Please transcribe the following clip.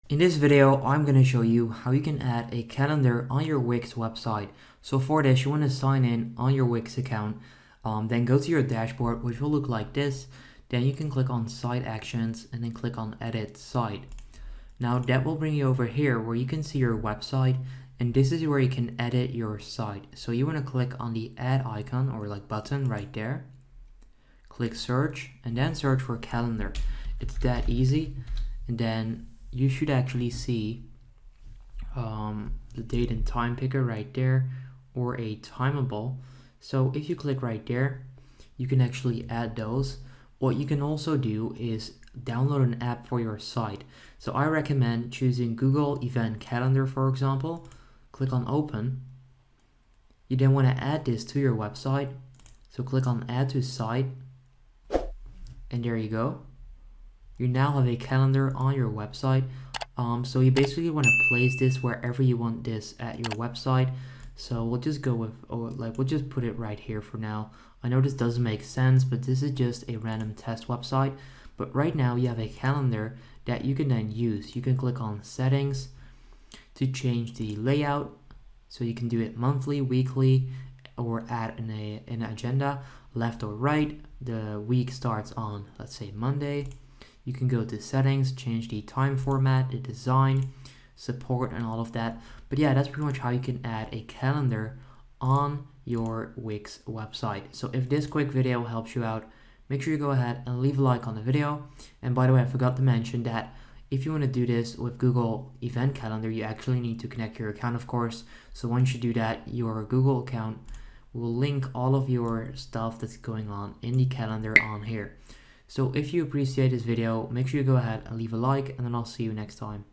In this video, I'm going to show you how you can add a calendar on your Wix website. So for this, you want to sign in on your Wix account, then go to your dashboard, which will look like this. Then you can click on Site Actions and then click on Edit Site. Now that will bring you over here where you can see your website, and this is where you can edit your site. So you want to click on the add icon or like button right there. Click search and then search for calendar. It's that easy. And then you should actually see the date and time picker right there, or a timeable. So if you click right there, you can actually add those. What you can also do is download an app for your site. So I recommend choosing Google Event Calendar, for example. Click on open. You then want to add this to your website. So click on add to site, and there you go. You now have a calendar on your website. So you basically want to place this wherever you want this at your website. So we'll just go with, we'll just put it right here for now. I know this doesn't make sense, but this is just a random test website. But right now you have a calendar that you can then use. You can click on settings to change the layout. So you can do it monthly, weekly, or add an agenda, left or right. The week starts on, let's say, Monday. You can go to settings, change the time format, the design, support, and all of that. But yeah, that's pretty much how you can add a calendar on your Wix website. So if this quick video helps you out, make sure you go ahead and leave a like on the video. And by the way, I forgot to mention that if you want to do this with Google Event Calendar, you actually need to connect your account, of course. So once you do that, your Google account will link all of your stuff that's going on in the calendar on here. So if you appreciate this video, make sure you go ahead and leave a like, and then I'll see you next time.